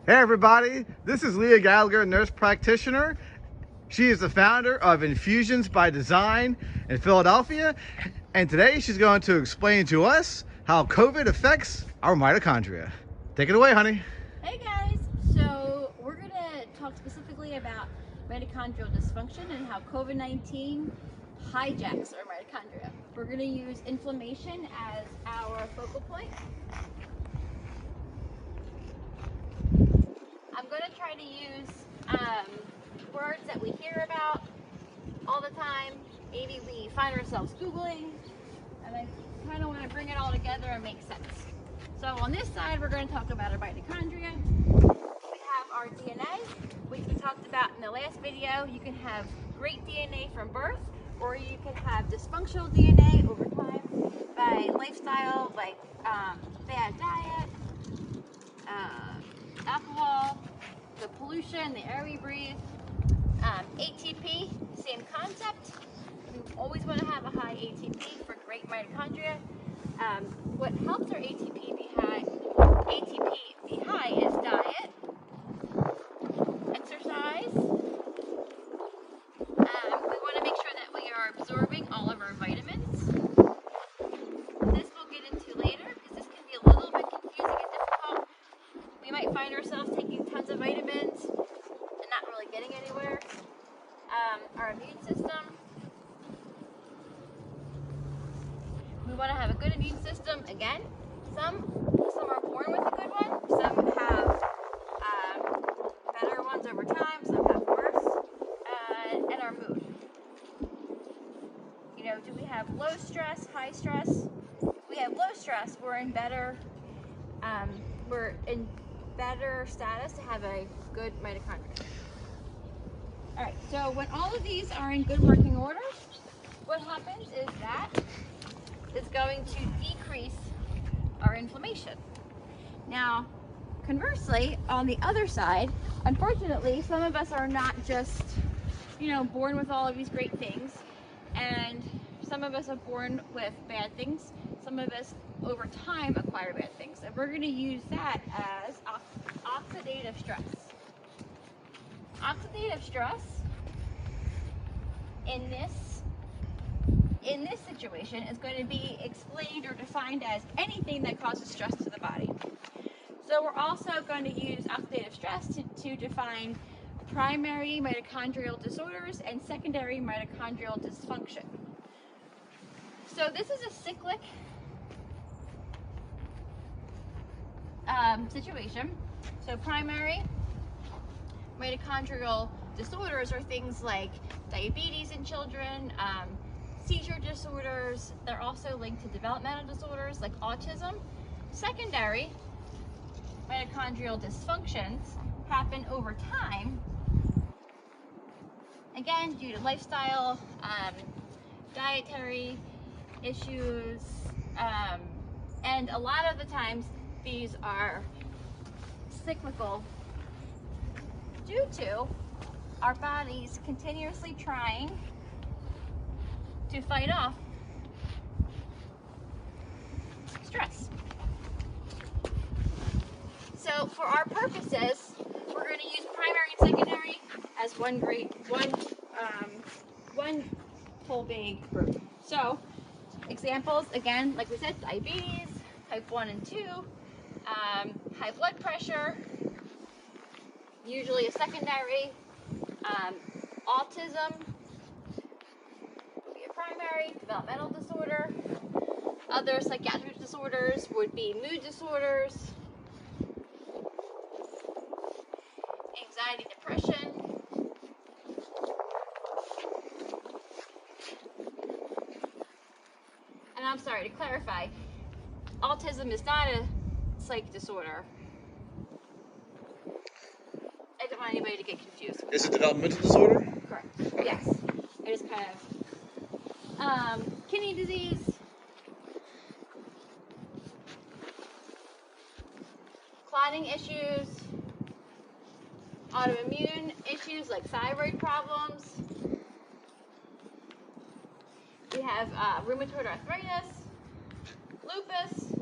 Hey everybody, this is Leah Gallagher, nurse practitioner. She is the founder of Infusions by Design in Philadelphia, and today she's going to explain to us how COVID affects our mitochondria. Take it away, honey. Hey guys, so we're going to talk specifically about mitochondrial dysfunction and how COVID-19 hijacks our mitochondria. We're going to use inflammation as our focal point. I'm going to try to use words that we hear about all the time. Maybe we find ourselves Googling, and I kind of want to bring it all together and make sense. So on this side, we're going to talk about our mitochondria. We have our DNA, which we talked about in the last video. You can have great DNA from birth, or you can have dysfunctional DNA over time by lifestyle, like bad diet, alcohol, the pollution, the air we breathe. ATP, same concept. We always want to have a high ATP for great mitochondria. What helps our ATP be high is diet, exercise. We want to make sure that we are absorbing all of our vitamins. This we'll get into later because this can be a little bit confusing and difficult. We might find ourselves taking tons of vitamins and not really getting anywhere. Our immune system. We want to have a good immune system. Again, some are born with a good one. Some have better ones over time. Some have worse. And our mood. You know, do we have low stress, high stress? If we have low stress, we're in better status to have a good mitochondria. All right, so when all of these are in good working order, what happens is that it's going to decrease our inflammation. Now, conversely, on the other side, unfortunately, some of us are not just, born with all of these great things, and some of us are born with bad things. Some of us, over time, acquire bad things, and we're going to use that as oxidative stress. Oxidative stress in this situation is going to be explained or defined as anything that causes stress to the body. So we're also going to use oxidative stress to define primary mitochondrial disorders and secondary mitochondrial dysfunction. So this is a cyclic situation. So primary mitochondrial disorders are things like diabetes in children, seizure disorders. They're also linked to developmental disorders like autism. Secondary mitochondrial dysfunctions happen over time, again due to lifestyle, dietary issues, and a lot of the times these are cyclical due to our bodies continuously trying to fight off stress. So for our purposes, we're going to use primary and secondary as one whole big group. So examples, again, like we said, diabetes, type 1 and 2, high blood pressure, usually a secondary, autism would be a primary, developmental disorder. Other psychiatric disorders would be mood disorders, anxiety, depression. And I'm sorry, to clarify, autism is not a psych disorder. I don't want anybody to get confused with Is it that. developmental disorder? Correct. Yes. It is kind of kidney disease, clotting issues, autoimmune issues like thyroid problems. We have rheumatoid arthritis, lupus,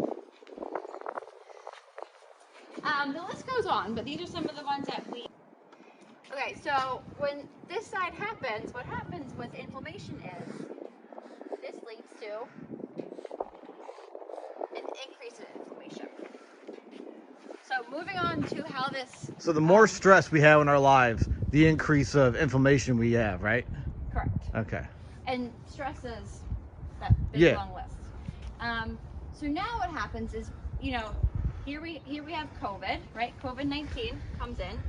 The list goes on, but these are some of the ones that we... Okay, so when this side happens, what happens with inflammation is this leads to an increase in inflammation. So moving on to how this... So the more stress we have in our lives, the increase of inflammation we have, right? Correct. Okay. And stress is that big long list. So now what happens is, you know, here we have COVID, right? COVID-19 comes in.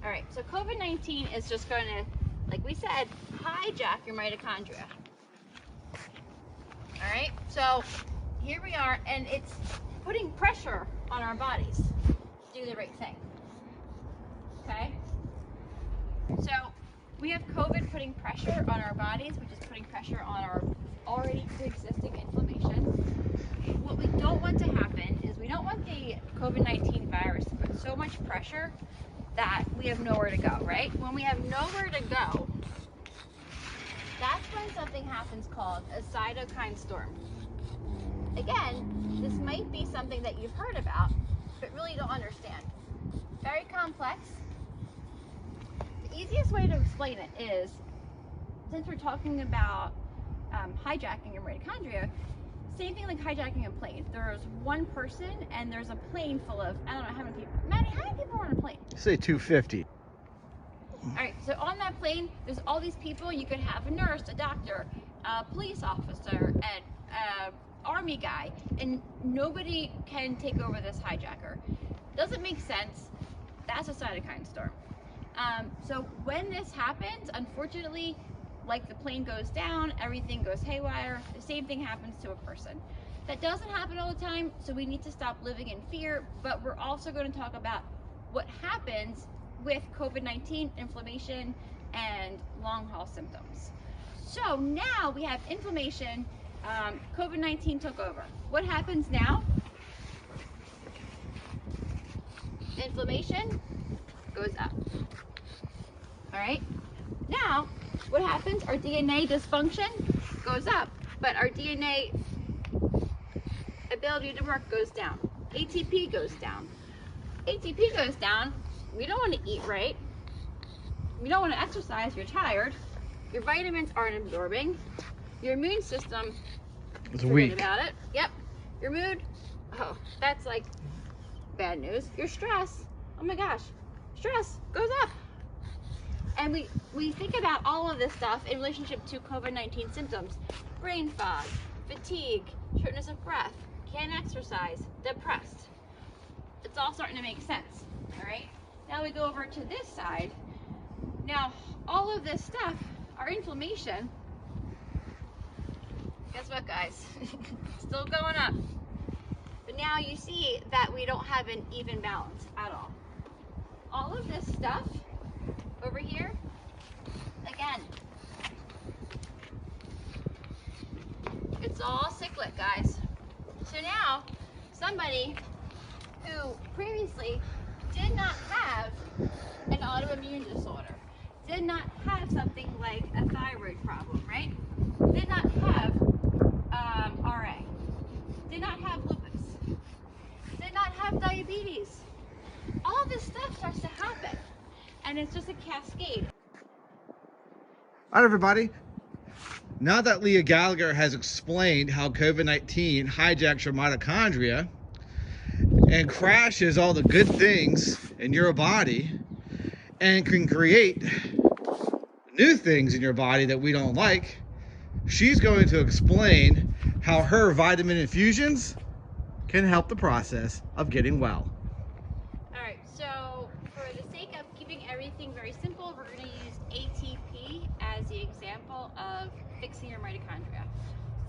All right, so COVID-19 is just going to, like we said, hijack your mitochondria. All right, so here we are, and it's putting pressure on our bodies to do the right thing. Okay? So we have COVID putting pressure on our bodies, which is putting pressure on our already pre-existing inflammation. What we don't want to happen is we don't want the COVID-19 virus to put so much pressure that we have nowhere to go, right? When we have nowhere to go, that's when something happens called a cytokine storm. Again, this might be something that you've heard about, but really don't understand. Very complex. The easiest way to explain it is, since we're talking about hijacking your mitochondria, same thing like hijacking a plane. There's one person and there's a plane full of, I don't know how many people. Maddie, how many people are on a plane? Say 250. All right, so on that plane, there's all these people. You could have a nurse, a doctor, a police officer, an army guy, and nobody can take over this hijacker. Doesn't make sense. That's a cytokine storm. So when this happens, unfortunately, like the plane goes down, everything goes haywire, the same thing happens to a person. That doesn't happen all the time, so we need to stop living in fear, but we're also going to talk about what happens with COVID-19, inflammation, and long haul symptoms. So now we have inflammation, COVID-19 took over. What happens now? Inflammation goes up. All right? Now, what happens? Our DNA dysfunction goes up, but our DNA ability to work goes down. ATP goes down. ATP goes down. We don't want to eat right. We don't want to exercise. You're tired. Your vitamins aren't absorbing. Your immune system is weak. About it. Yep. Your mood. Oh, that's like bad news. Your stress. Oh my gosh. Stress goes up. And we think about all of this stuff in relationship to COVID-19 symptoms. Brain fog, fatigue, shortness of breath, can't exercise, depressed. It's all starting to make sense, all right? Now we go over to this side. Now, all of this stuff, our inflammation, guess what, guys? Still going up. But now you see that we don't have an even balance at all. All of this stuff over here, again, it's all cyclic, guys. So now, somebody who previously did not have an autoimmune disorder, did not have something like a thyroid problem, right? Did not have RA, did not have lupus, did not have diabetes. All this stuff starts to happen. And it's just a cascade. All right, everybody. Now that Leah Gallagher has explained how COVID-19 hijacks your mitochondria and crashes all the good things in your body and can create new things in your body that we don't like, she's going to explain how her vitamin infusions can help the process of getting well. Very simple, we're going to use ATP as the example of fixing your mitochondria.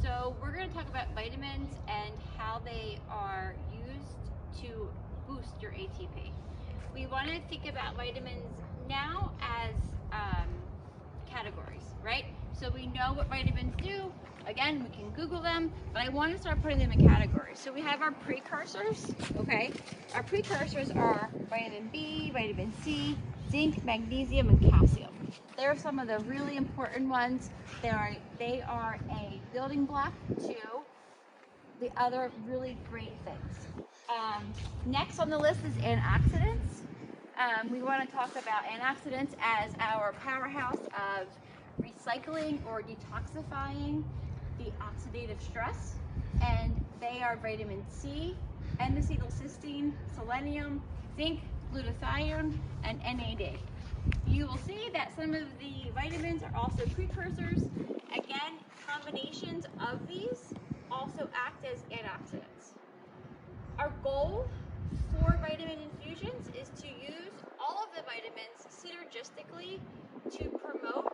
So we're going to talk about vitamins and how they are used to boost your ATP. We want to think about vitamins now as categories, right? So we know what vitamins do. Again, we can Google them, but I want to start putting them in categories. So we have our precursors, okay? Our precursors are vitamin B, vitamin C, zinc, magnesium, and calcium. They're some of the really important ones. They are a building block to the other really great things. Next on the list is antioxidants. We want to talk about antioxidants as our powerhouse of recycling or detoxifying the oxidative stress, and they are vitamin C, N-acetylcysteine, selenium, zinc, glutathione, and NAD. You will see that some of the vitamins are also precursors. Again, combinations of these also act as antioxidants. Our goal for vitamin infusions is to use all of the vitamins synergistically to promote